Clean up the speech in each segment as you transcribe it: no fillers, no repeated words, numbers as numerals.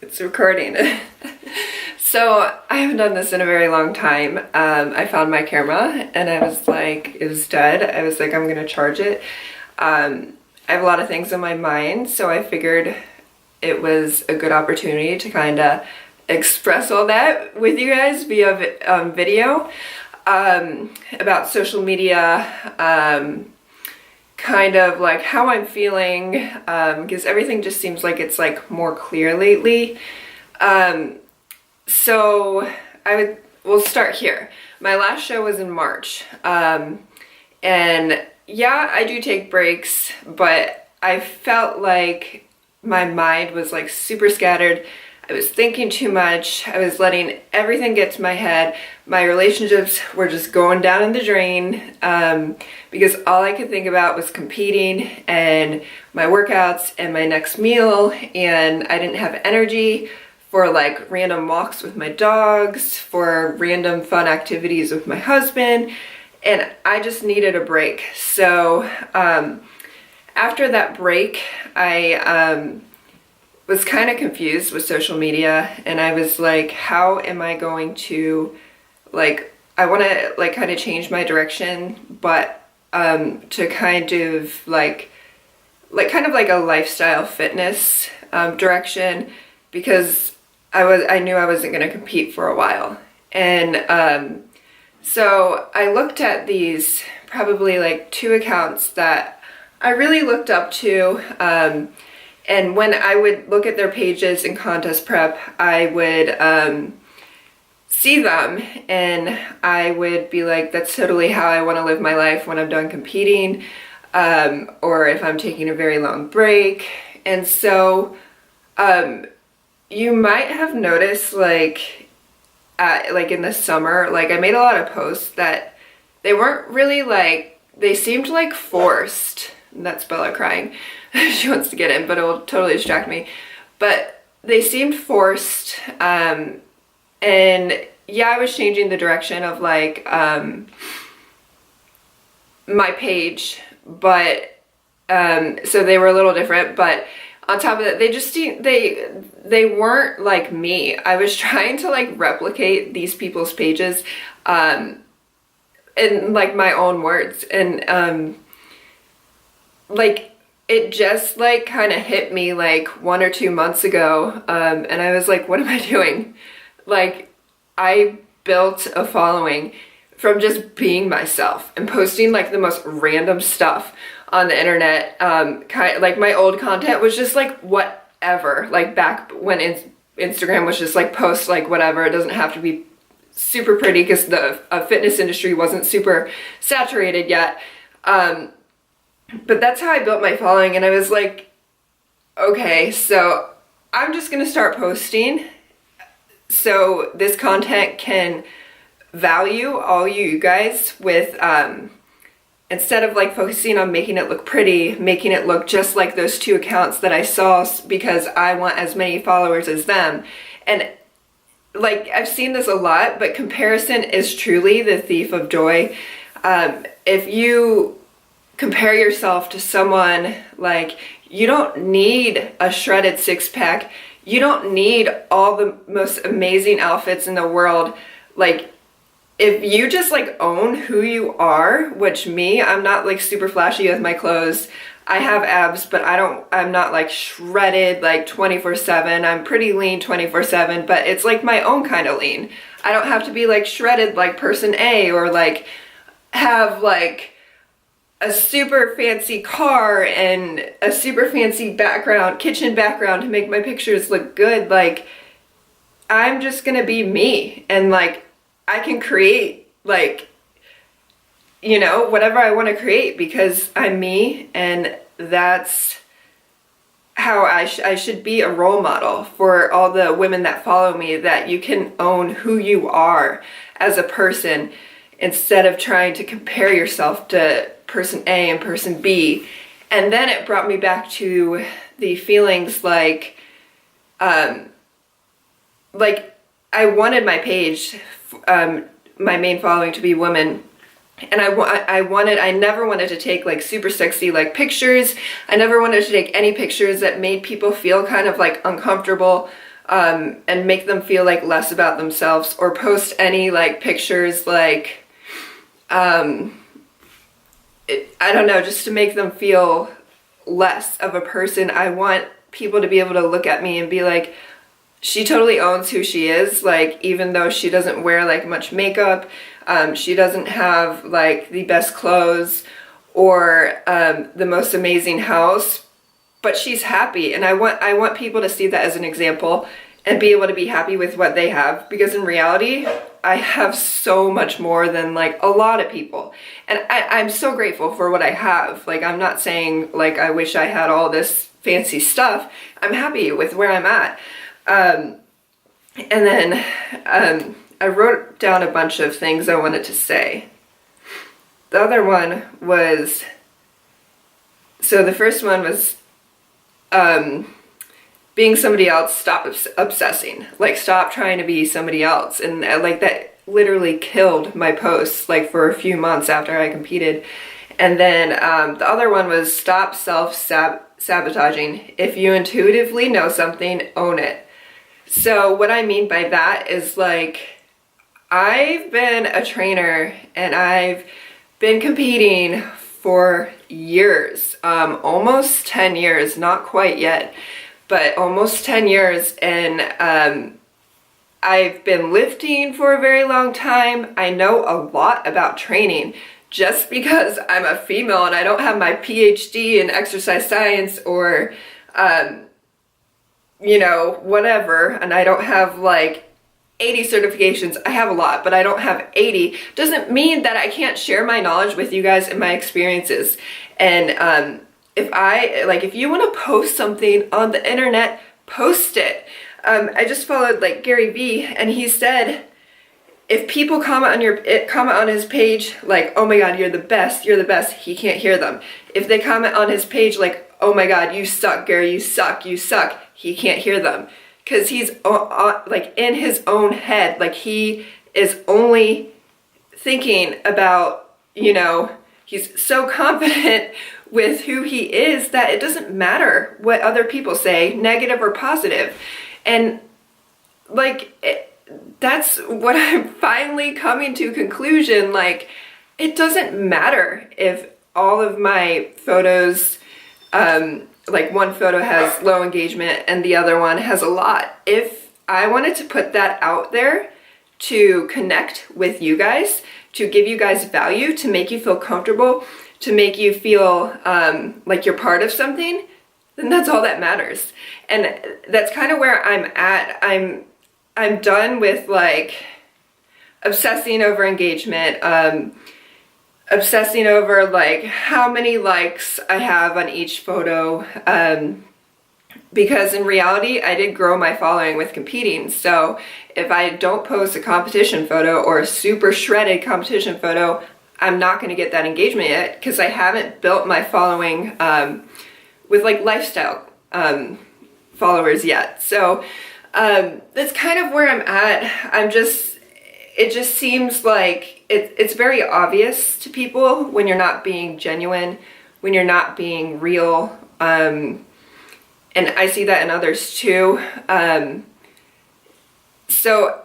It's recording. So I haven't done this in a very long time. I found my camera and I was like, it was dead. I was like, I'm gonna charge it. I have a lot of things in my mind, so I figured it was a good opportunity to kind of express all that with you guys via video about social media, kind of like how I'm feeling, because everything just seems like it's like more clear lately. So we'll start here. My last show was in March, and yeah, I do take breaks, but I felt like my mind was like super scattered. I was thinking too much. I was letting everything get to my head. My relationships were just going down in the drain, because all I could think about was competing and my workouts and my next meal, and I didn't have energy for like random walks with my dogs, for random fun activities with my husband, and I just needed a break. So after that break, I was kind of confused with social media, and I was like, how am I going to, like, I want to like kind of change my direction, but to kind of like kind of like a lifestyle fitness direction, because I knew I wasn't going to compete for a while. And so I looked at these probably like 2 accounts that I really looked up to, and when I would look at their pages in contest prep, I would see them and I would be like, that's totally how I want to live my life when I'm done competing, or if I'm taking a very long break. And so you might have noticed like in the summer, like I made a lot of posts that they weren't really like, they seemed like forced. That's Bella crying. She wants to get in, but it will totally distract me. But they seemed forced, and yeah, I was changing the direction of like my page, but so they were a little different. But on top of that, they just they weren't like me. I was trying to like replicate these people's pages in like my own words, and like it just like kind of hit me like 1 or 2 months ago, and I was like, what am I doing? Like, I built a following from just being myself and posting like the most random stuff on the internet. Like my old content was just like whatever, like back when Instagram was just like post like whatever. It doesn't have to be super pretty because the fitness industry wasn't super saturated yet. But that's how I built my following, and I was like, okay, so I'm just gonna start posting so this content can value all you guys with, instead of like focusing on making it look pretty, making it look just like those 2 accounts that I saw because I want as many followers as them. And like, I've seen this a lot, but comparison is truly the thief of joy. If you compare yourself to someone, like, you don't need a shredded 6-pack. You don't need all the most amazing outfits in the world. Like, if you just like own who you are, which me, I'm not like super flashy with my clothes. I have abs, but I'm not like shredded like 24/7. I'm pretty lean 24/7, but it's like my own kind of lean. I don't have to be like shredded like person A, or like have like a super fancy car and a super fancy kitchen background to make my pictures look good. Like, I'm just gonna be me, and like I can create like, you know, whatever I want to create because I'm me, and that's how I should be a role model for all the women that follow me, that you can own who you are as a person instead of trying to compare yourself to person A and person B. And then it brought me back to the feelings like I wanted my page, my main following, to be women, and I never wanted to take like super sexy like pictures. I never wanted to take any pictures that made people feel kind of like uncomfortable. and make them feel like less about themselves, or post any like pictures like, I don't know, just to make them feel less of a person. I want people to be able to look at me and be like, she totally owns who she is, like, even though she doesn't wear like much makeup, she doesn't have like the best clothes or the most amazing house, but she's happy. And I want people to see that as an example and be able to be happy with what they have, because in reality, I have so much more than like a lot of people. And I'm so grateful for what I have. Like, I'm not saying like I wish I had all this fancy stuff. I'm happy with where I'm at. And then I wrote down a bunch of things I wanted to say. The other one was, so the first one was being somebody else, stop obsessing. Like, stop trying to be somebody else. And like that literally killed my posts like for a few months after I competed. And then the other one was stop self-sabotaging. If you intuitively know something, own it. So what I mean by that is, like, I've been a trainer and I've been competing for years, almost 10 years, not quite yet, but almost 10 years. And I've been lifting for a very long time. I know a lot about training just because I'm a female and I don't have my PhD in exercise science or, you know, whatever, and I don't have like 80 certifications. I have a lot, but I don't have 80. Doesn't mean that I can't share my knowledge with you guys and my experiences. And if you want to post something on the internet, post it. I just followed like Gary Vee, and he said, if people comment on his page like, oh my God, you're the best, he can't hear them. If they comment on his page like, oh my God, you suck, Gary, you suck, he can't hear them. Because he's like in his own head, like he is only thinking about, you know, he's so confident with who he is that it doesn't matter what other people say, negative or positive. And like, that's what I'm finally coming to conclusion. Like, it doesn't matter if all of my photos, like one photo has low engagement and the other one has a lot. If I wanted to put that out there to connect with you guys, to give you guys value, to make you feel comfortable, to make you feel like you're part of something, then that's all that matters. And that's kind of where I'm at. I'm done with like obsessing over engagement, obsessing over like how many likes I have on each photo, because in reality I did grow my following with competing. So if I don't post a competition photo or a super shredded competition photo, I'm not going to get that engagement yet, because I haven't built my following with like lifestyle followers yet. So that's kind of where I'm at. It just seems like it's very obvious to people when you're not being genuine, when you're not being real. And I see that in others too. So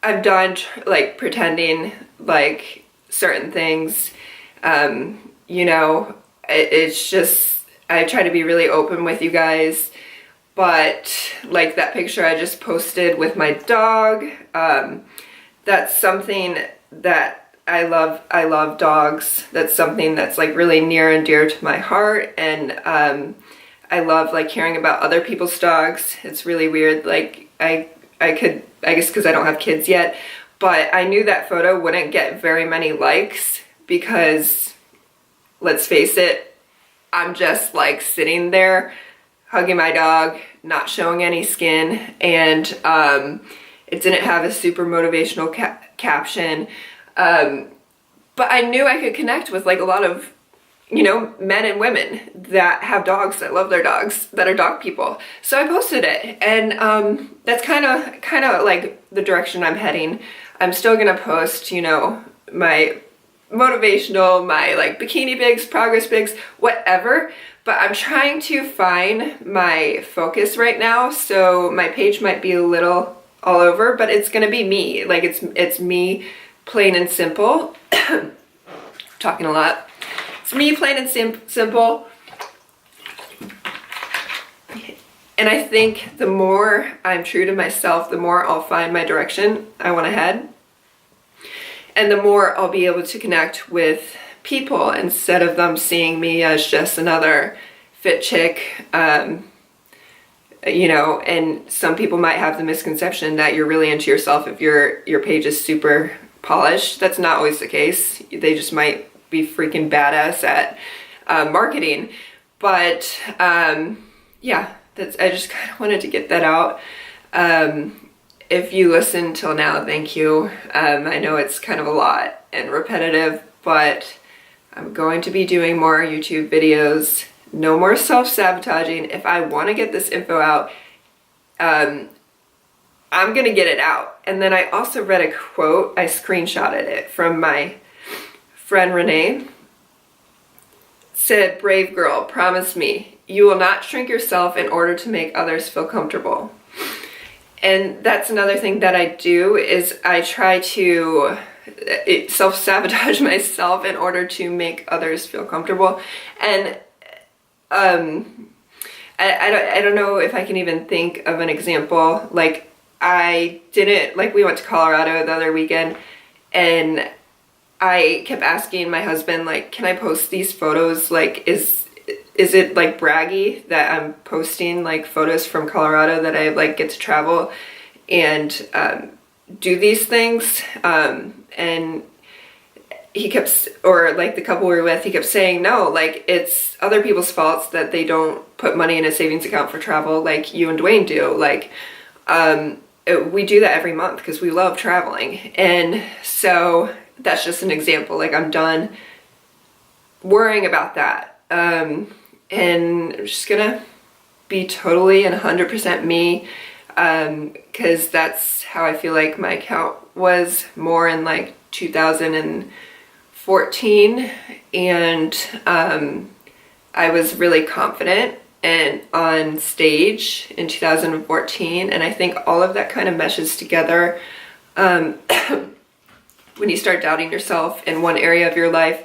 I'm done like pretending like certain things. You know, it's just, I try to be really open with you guys. But like that picture I just posted with my dog, that's something that I love. I love dogs. That's something that's like really near and dear to my heart. And I love like hearing about other people's dogs. It's really weird. Like I guess because I don't have kids yet, but I knew that photo wouldn't get very many likes because, let's face it, I'm just like sitting there hugging my dog, not showing any skin, and it didn't have a super motivational caption, but I knew I could connect with like a lot of, you know, men and women that have dogs, that love their dogs, that are dog people. So I posted it, and that's kind of like the direction I'm heading. I'm still gonna post, you know, my motivational, my like bikini pics, progress pics, whatever, but I'm trying to find my focus right now, so my page might be a little all over, but it's gonna be me. Like it's me, plain and simple. Talking a lot. It's me, plain and simple. And I think the more I'm true to myself, the more I'll find my direction I want to head. And the more I'll be able to connect with people instead of them seeing me as just another fit chick. You know, and some people might have the misconception that you're really into yourself if your page is super polished. That's not always the case. They just might be freaking badass at marketing. But yeah, I just kind of wanted to get that out. If you listened till now, thank you. I know it's kind of a lot and repetitive, but I'm going to be doing more YouTube videos. No more self-sabotaging. If I want to get this info out, I'm going to get it out. And then I also read a quote. I screenshotted it from my friend Renee. Said, "Brave girl, promise me, you will not shrink yourself in order to make others feel comfortable." And that's another thing that I do, is I try to self-sabotage myself in order to make others feel comfortable. And I don't know if I can even think of an example. Like, we went to Colorado the other weekend, and I kept asking my husband, like, can I post these photos? Like, is it like braggy that I'm posting like photos from Colorado, that I like get to travel and do these things? And he kept, or like the couple we were with, he kept saying, no, like, it's other people's faults that they don't put money in a savings account for travel like you and Dwayne do. Like, we do that every month because we love traveling. And so that's just an example. Like, I'm done worrying about that. And I'm just gonna be totally and 100% me, because that's how I feel like my account was more in like 2014, and I was really confident and on stage in 2014, and I think all of that kind of meshes together. When you start doubting yourself in one area of your life,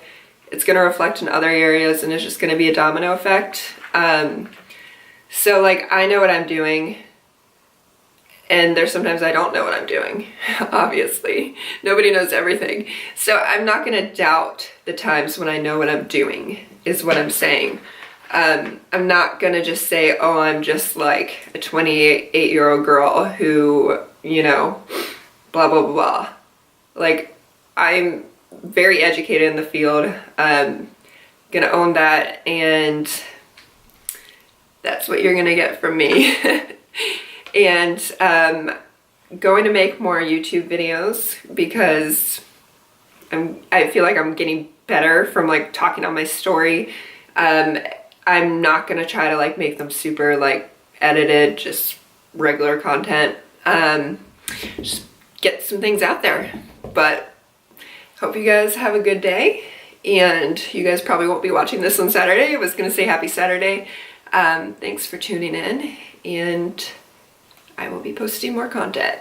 it's going to reflect in other areas, and it's just going to be a domino effect. So like, I know what I'm doing, and there's sometimes I don't know what I'm doing. Obviously, nobody knows everything. So I'm not going to doubt the times when I know what I'm doing, is what I'm saying. I'm not going to just say, oh, I'm just like a 28-year-old girl who, you know, blah, blah, blah, blah. Like, I'm very educated in the field. I'm gonna own that, and that's what you're gonna get from me. And going to make more YouTube videos, because I feel like I'm getting better from like talking on my story. I'm not gonna try to like make them super like edited, just regular content. Just get some things out there. But hope you guys have a good day, and you guys probably won't be watching this on Saturday. I was gonna say happy Saturday. Thanks for tuning in, and I will be posting more content.